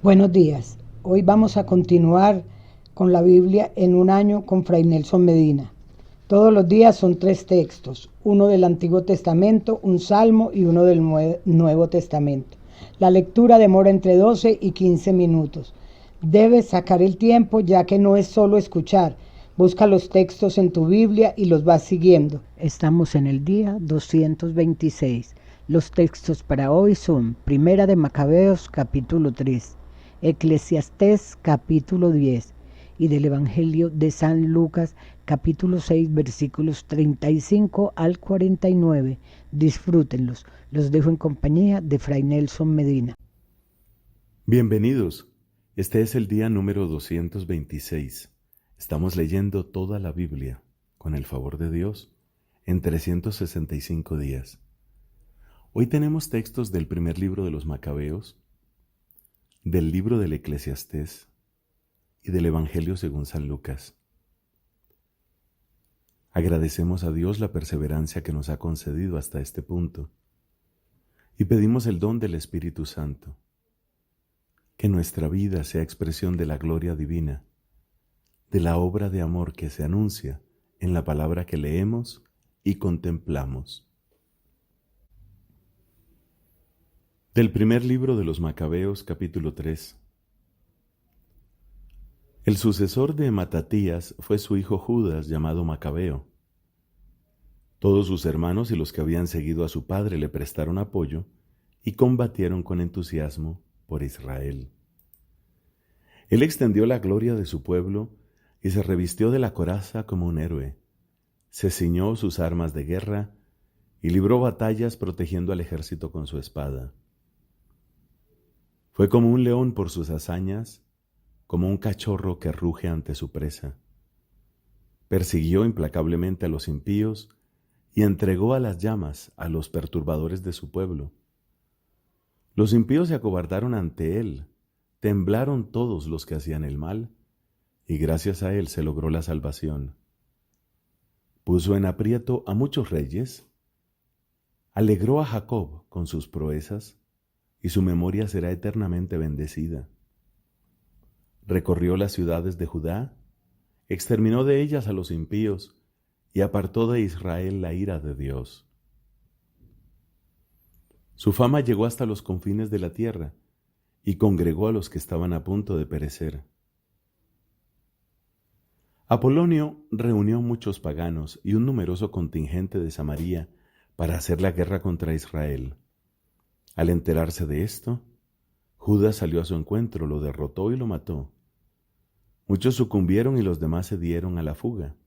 Buenos días. Hoy vamos a continuar con la Biblia en un año con Fray Nelson Medina. Todos los días son 3 textos, uno del Antiguo Testamento, un salmo y uno del Nuevo Testamento. La lectura demora entre 12 y 15 minutos. Debes sacar el tiempo ya que no es solo escuchar. Busca los textos en tu Biblia y los vas siguiendo. Estamos en el día 226. Los textos para hoy son Primera de Macabeos capítulo 3, Eclesiastés capítulo 10 y del Evangelio de San Lucas capítulo 6 versículos 35 al 49. Disfrútenlos. Los dejo en compañía de Fray Nelson Medina. Bienvenidos. Este es el día número 226. Estamos leyendo toda la Biblia, con el favor de Dios, en 365 días. Hoy tenemos textos del primer libro de los Macabeos, del libro del Eclesiastés y del Evangelio según San Lucas. Agradecemos a Dios la perseverancia que nos ha concedido hasta este punto y pedimos el don del Espíritu Santo, que nuestra vida sea expresión de la gloria divina, de la obra de amor que se anuncia en la palabra que leemos y contemplamos. Del primer libro de los Macabeos, capítulo 3. El sucesor de Matatías fue su hijo Judas, llamado Macabeo. Todos sus hermanos y los que habían seguido a su padre le prestaron apoyo y combatieron con entusiasmo por Israel. Él extendió la gloria de su pueblo y se revistió de la coraza como un héroe. Se ciñó sus armas de guerra y libró batallas protegiendo al ejército con su espada. Fue como un león por sus hazañas, como un cachorro que ruge ante su presa. Persiguió implacablemente a los impíos y entregó a las llamas a los perturbadores de su pueblo. Los impíos se acobardaron ante él, temblaron todos los que hacían el mal, y gracias a él se logró la salvación. Puso en aprieto a muchos reyes, alegró a Jacob con sus proezas, y su memoria será eternamente bendecida. Recorrió las ciudades de Judá, exterminó de ellas a los impíos, y apartó de Israel la ira de Dios. Su fama llegó hasta los confines de la tierra, y congregó a los que estaban a punto de perecer. Apolonio reunió muchos paganos y un numeroso contingente de Samaria para hacer la guerra contra Israel. Al enterarse de esto, Judas salió a su encuentro, lo derrotó y lo mató. Muchos sucumbieron y los demás se dieron a la fuga.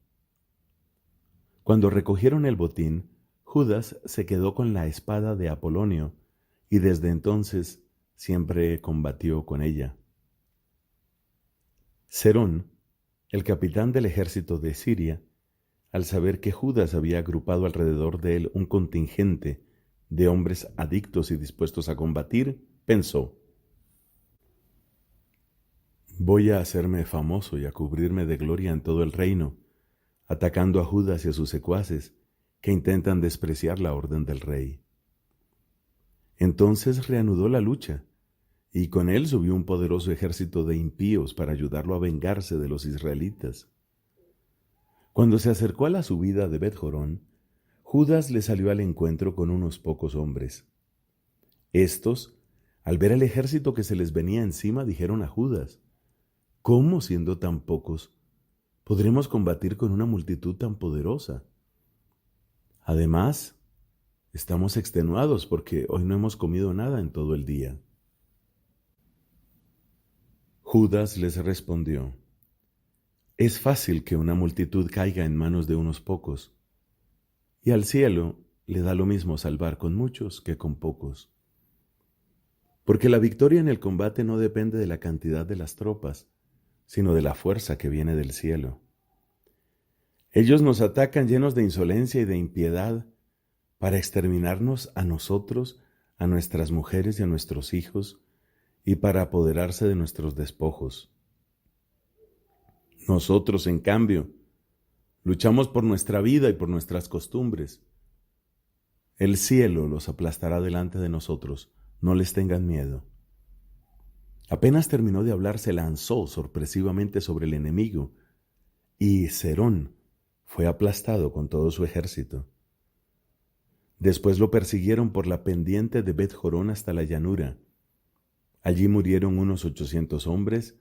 Cuando recogieron el botín, Judas se quedó con la espada de Apolonio y desde entonces siempre combatió con ella. Serón, el capitán del ejército de Siria, al saber que Judas había agrupado alrededor de él un contingente de hombres adictos y dispuestos a combatir, pensó: voy a hacerme famoso y a cubrirme de gloria en todo el reino, atacando a Judas y a sus secuaces, que intentan despreciar la orden del rey. Entonces reanudó la lucha, y con él subió un poderoso ejército de impíos para ayudarlo a vengarse de los israelitas. Cuando se acercó a la subida de Bet-Jorón, Judas le salió al encuentro con unos pocos hombres. Estos, al ver el ejército que se les venía encima, dijeron a Judas: ¿cómo, siendo tan pocos, podremos combatir con una multitud tan poderosa? Además, estamos extenuados porque hoy no hemos comido nada en todo el día. Judas les respondió: es fácil que una multitud caiga en manos de unos pocos, y al cielo le da lo mismo salvar con muchos que con pocos. Porque la victoria en el combate no depende de la cantidad de las tropas, sino de la fuerza que viene del cielo. Ellos nos atacan llenos de insolencia y de impiedad para exterminarnos a nosotros, a nuestras mujeres y a nuestros hijos, y para apoderarse de nuestros despojos. Nosotros, en cambio, luchamos por nuestra vida y por nuestras costumbres. El cielo los aplastará delante de nosotros, no les tengan miedo. Apenas terminó de hablar, se lanzó sorpresivamente sobre el enemigo, y Serón fue aplastado con todo su ejército. Después lo persiguieron por la pendiente de Bet Jorón hasta la llanura. Allí murieron unos 800 hombres,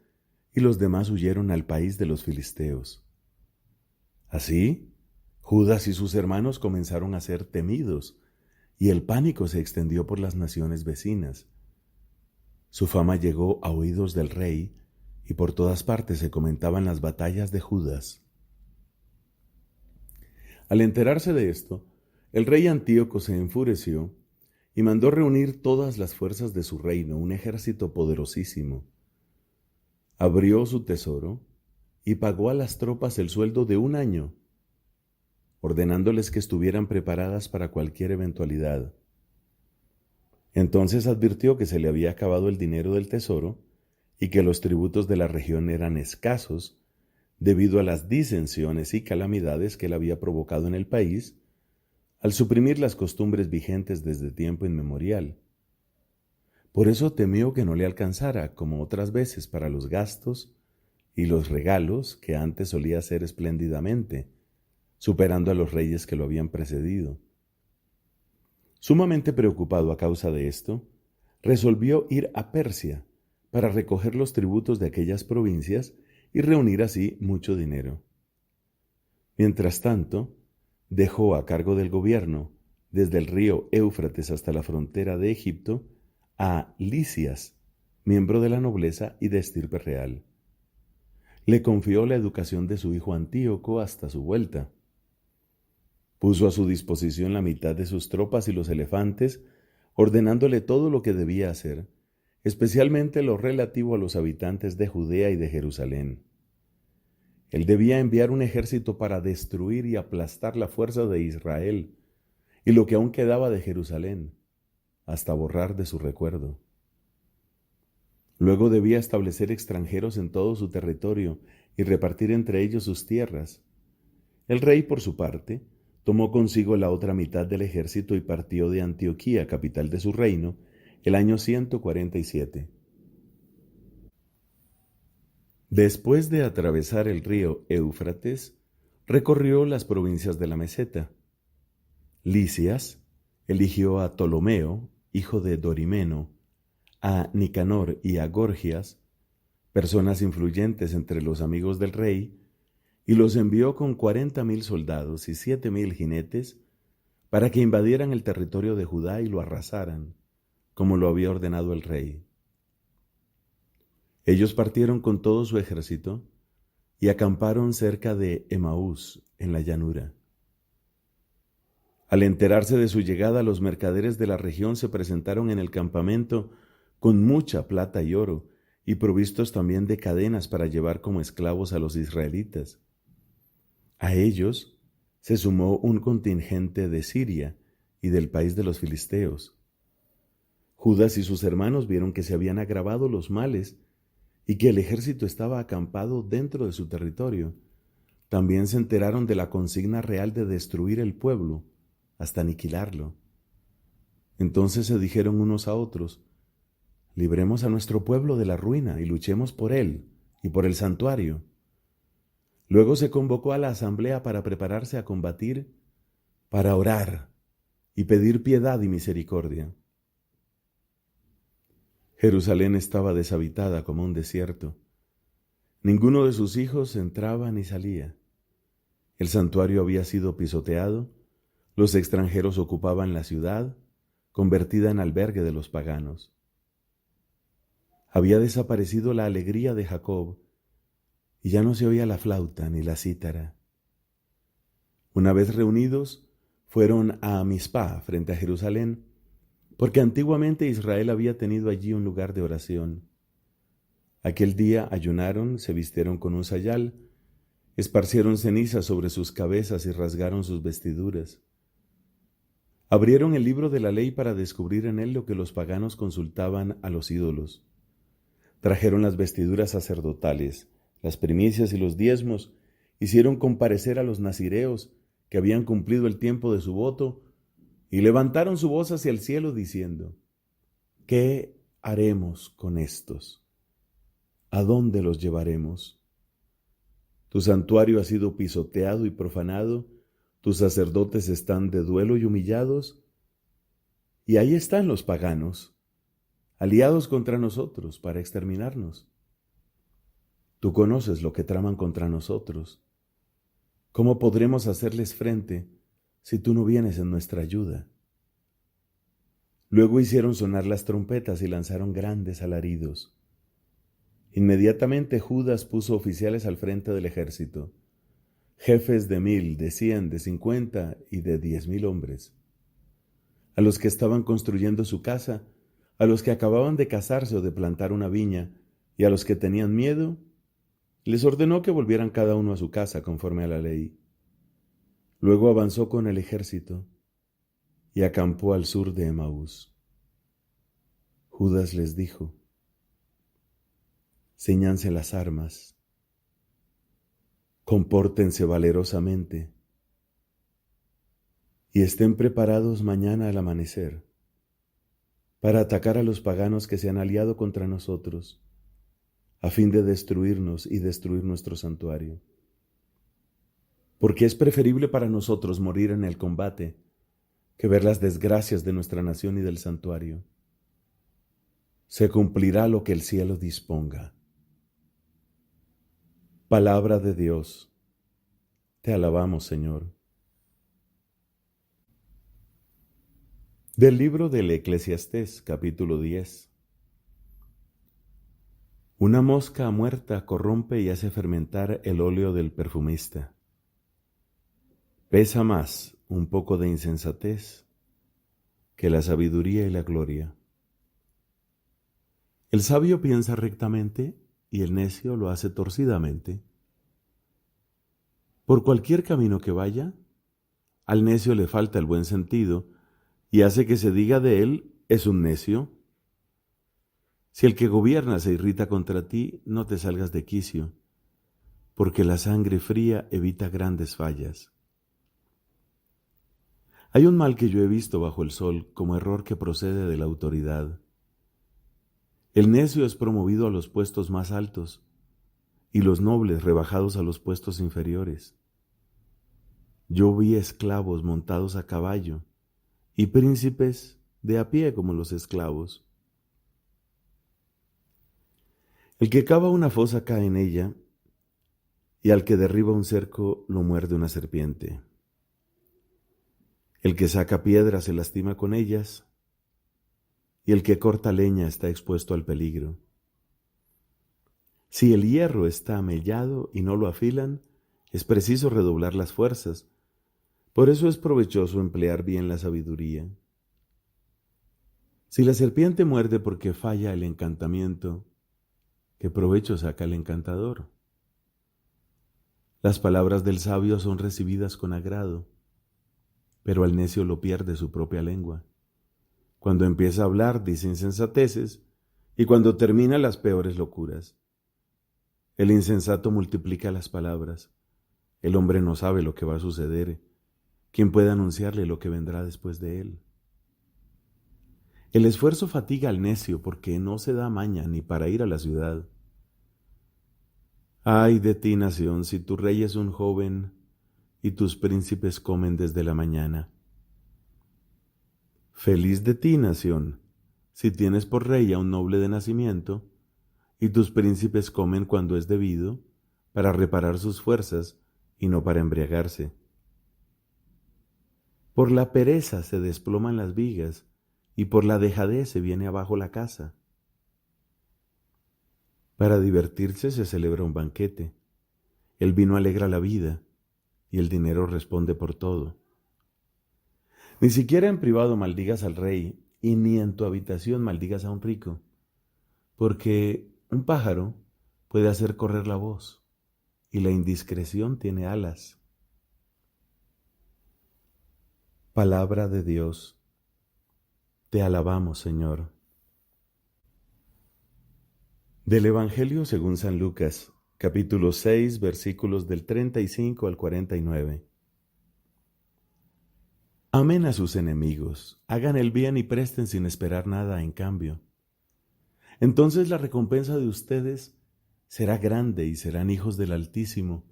y los demás huyeron al país de los filisteos. Así, Judas y sus hermanos comenzaron a ser temidos, y el pánico se extendió por las naciones vecinas. Su fama llegó a oídos del rey, y por todas partes se comentaban las batallas de Judas. Al enterarse de esto, el rey Antíoco se enfureció y mandó reunir todas las fuerzas de su reino, un ejército poderosísimo. Abrió su tesoro y pagó a las tropas el sueldo de un año, ordenándoles que estuvieran preparadas para cualquier eventualidad. Entonces advirtió que se le había acabado el dinero del tesoro y que los tributos de la región eran escasos debido a las disensiones y calamidades que él había provocado en el país al suprimir las costumbres vigentes desde tiempo inmemorial. Por eso temió que no le alcanzara, como otras veces, para los gastos y los regalos que antes solía hacer espléndidamente, superando a los reyes que lo habían precedido. Sumamente preocupado a causa de esto, resolvió ir a Persia para recoger los tributos de aquellas provincias y reunir así mucho dinero. Mientras tanto, dejó a cargo del gobierno, desde el río Éufrates hasta la frontera de Egipto, a Lisias, miembro de la nobleza y de estirpe real. Le confió la educación de su hijo Antíoco hasta su vuelta. Puso a su disposición la mitad de sus tropas y los elefantes, ordenándole todo lo que debía hacer, especialmente lo relativo a los habitantes de Judea y de Jerusalén. Él debía enviar un ejército para destruir y aplastar la fuerza de Israel y lo que aún quedaba de Jerusalén, hasta borrar de su recuerdo. Luego debía establecer extranjeros en todo su territorio y repartir entre ellos sus tierras. El rey, por su parte, tomó consigo la otra mitad del ejército y partió de Antioquía, capital de su reino, el año 147. Después de atravesar el río Éufrates, recorrió las provincias de la meseta. Lisias eligió a Ptolomeo, hijo de Dorimeno, a Nicanor y a Gorgias, personas influyentes entre los amigos del rey, y los envió con 40,000 soldados y 7,000 jinetes para que invadieran el territorio de Judá y lo arrasaran, como lo había ordenado el rey. Ellos partieron con todo su ejército y acamparon cerca de Emaús, en la llanura. Al enterarse de su llegada, los mercaderes de la región se presentaron en el campamento con mucha plata y oro, y provistos también de cadenas para llevar como esclavos a los israelitas. A ellos se sumó un contingente de Siria y del país de los filisteos. Judas y sus hermanos vieron que se habían agravado los males y que el ejército estaba acampado dentro de su territorio. También se enteraron de la consigna real de destruir el pueblo hasta aniquilarlo. Entonces se dijeron unos a otros: libremos a nuestro pueblo de la ruina y luchemos por él y por el santuario. Luego se convocó a la asamblea para prepararse a combatir, para orar y pedir piedad y misericordia. Jerusalén estaba deshabitada como un desierto. Ninguno de sus hijos entraba ni salía. El santuario había sido pisoteado, los extranjeros ocupaban la ciudad, convertida en albergue de los paganos. Había desaparecido la alegría de Jacob, y ya no se oía la flauta ni la cítara. Una vez reunidos, fueron a Mizpá, frente a Jerusalén, porque antiguamente Israel había tenido allí un lugar de oración. Aquel día ayunaron, se vistieron con un sayal, esparcieron cenizas sobre sus cabezas y rasgaron sus vestiduras. Abrieron el libro de la ley para descubrir en él lo que los paganos consultaban a los ídolos. Trajeron las vestiduras sacerdotales, las primicias y los diezmos, hicieron comparecer a los nazireos que habían cumplido el tiempo de su voto y levantaron su voz hacia el cielo diciendo: ¿qué haremos con estos? ¿A dónde los llevaremos? Tu santuario ha sido pisoteado y profanado, tus sacerdotes están de duelo y humillados, y ahí están los paganos, aliados contra nosotros para exterminarnos. Tú conoces lo que traman contra nosotros. ¿Cómo podremos hacerles frente si tú no vienes en nuestra ayuda? Luego hicieron sonar las trompetas y lanzaron grandes alaridos. Inmediatamente Judas puso oficiales al frente del ejército, jefes de 1,000, de 100, de 50 y de 10,000 hombres. A los que estaban construyendo su casa, a los que acababan de casarse o de plantar una viña, y a los que tenían miedo, les ordenó que volvieran cada uno a su casa conforme a la ley. Luego avanzó con el ejército y acampó al sur de Emaús. Judas les dijo: Céñanse las armas, compórtense valerosamente y estén preparados mañana al amanecer para atacar a los paganos que se han aliado contra nosotros, a fin de destruirnos y destruir nuestro santuario. Porque es preferible para nosotros morir en el combate que ver las desgracias de nuestra nación y del santuario. Se cumplirá lo que el cielo disponga. Palabra de Dios. Te alabamos, Señor. Del libro del Eclesiastés, capítulo 10. Una mosca muerta corrompe y hace fermentar el óleo del perfumista. Pesa más un poco de insensatez que la sabiduría y la gloria. El sabio piensa rectamente y el necio lo hace torcidamente. Por cualquier camino que vaya, al necio le falta el buen sentido y hace que se diga de él: es un necio. Si el que gobierna se irrita contra ti, no te salgas de quicio, porque la sangre fría evita grandes fallas. Hay un mal que yo he visto bajo el sol como error que procede de la autoridad. El necio es promovido a los puestos más altos y los nobles rebajados a los puestos inferiores. Yo vi esclavos montados a caballo y príncipes de a pie como los esclavos. El que cava una fosa cae en ella, y al que derriba un cerco lo muerde una serpiente. El que saca piedras se lastima con ellas, y el que corta leña está expuesto al peligro. Si el hierro está amellado y no lo afilan, es preciso redoblar las fuerzas. Por eso es provechoso emplear bien la sabiduría. Si la serpiente muerde porque falla el encantamiento, ¿qué provecho saca el encantador? Las palabras del sabio son recibidas con agrado, pero al necio lo pierde su propia lengua. Cuando empieza a hablar dice insensateces, y cuando termina las peores locuras. El insensato multiplica las palabras. El hombre no sabe lo que va a suceder. ¿Quién puede anunciarle lo que vendrá después de él? El esfuerzo fatiga al necio porque no se da maña ni para ir a la ciudad. Ay de ti, nación, si tu rey es un joven y tus príncipes comen desde la mañana. Feliz de ti, nación, si tienes por rey a un noble de nacimiento, y tus príncipes comen cuando es debido, para reparar sus fuerzas y no para embriagarse. Por la pereza se desploman las vigas, y por la dejadez se viene abajo la casa. Para divertirse se celebra un banquete, el vino alegra la vida, y el dinero responde por todo. Ni siquiera en privado maldigas al rey, y ni en tu habitación maldigas a un rico, porque un pájaro puede hacer correr la voz, y la indiscreción tiene alas. Palabra de Dios. Te alabamos, Señor. Del Evangelio según San Lucas, capítulo 6, versículos del 35 al 49. Amen a sus enemigos, hagan el bien y presten sin esperar nada en cambio. Entonces la recompensa de ustedes será grande y serán hijos del Altísimo,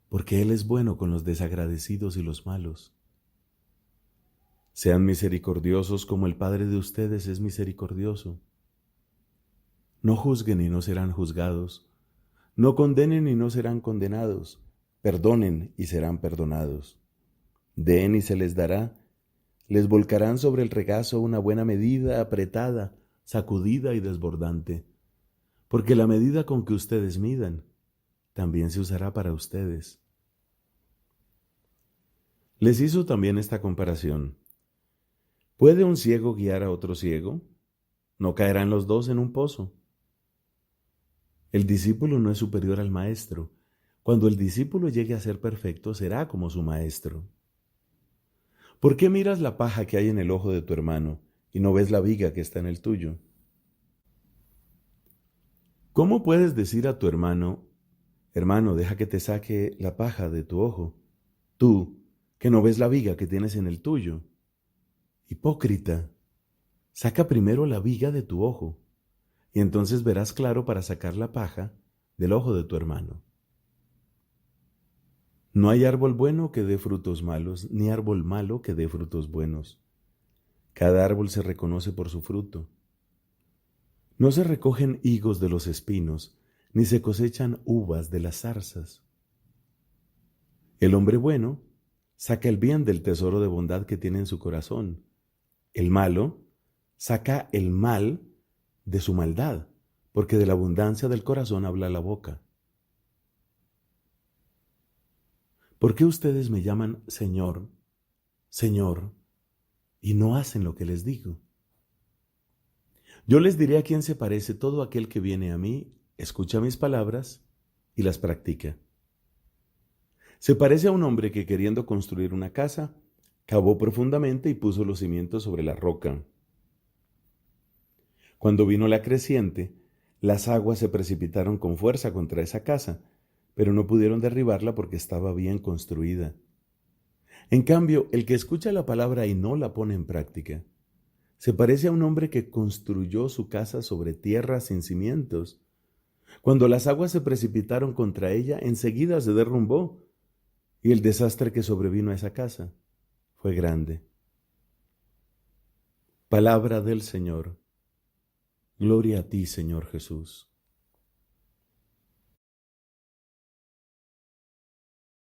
porque Él es bueno con los desagradecidos y los malos. Sean misericordiosos como el Padre de ustedes es misericordioso. No juzguen y no serán juzgados. No condenen y no serán condenados. Perdonen y serán perdonados. Den y se les dará. Les volcarán sobre el regazo una buena medida, apretada, sacudida y desbordante. Porque la medida con que ustedes midan, también se usará para ustedes. Les hizo también esta comparación. ¿Puede un ciego guiar a otro ciego? ¿No caerán los dos en un pozo? El discípulo no es superior al maestro. Cuando el discípulo llegue a ser perfecto, será como su maestro. ¿Por qué miras la paja que hay en el ojo de tu hermano y no ves la viga que está en el tuyo? ¿Cómo puedes decir a tu hermano, hermano, deja que te saque la paja de tu ojo, tú, que no ves la viga que tienes en el tuyo? Hipócrita, saca primero la viga de tu ojo, y entonces verás claro para sacar la paja del ojo de tu hermano. No hay árbol bueno que dé frutos malos, ni árbol malo que dé frutos buenos. Cada árbol se reconoce por su fruto. No se recogen higos de los espinos, ni se cosechan uvas de las zarzas. El hombre bueno saca el bien del tesoro de bondad que tiene en su corazón. El malo saca el mal de su maldad, porque de la abundancia del corazón habla la boca. ¿Por qué ustedes me llaman Señor, Señor, y no hacen lo que les digo? Yo les diré a quién se parece todo aquel que viene a mí, escucha mis palabras y las practica. Se parece a un hombre que, queriendo construir una casa, cavó profundamente y puso los cimientos sobre la roca. Cuando vino la creciente, las aguas se precipitaron con fuerza contra esa casa, pero no pudieron derribarla porque estaba bien construida. En cambio, el que escucha la palabra y no la pone en práctica, se parece a un hombre que construyó su casa sobre tierra sin cimientos. Cuando las aguas se precipitaron contra ella, enseguida se derrumbó, y el desastre que sobrevino a esa casa fue grande. Palabra del Señor. Gloria a ti, Señor Jesús.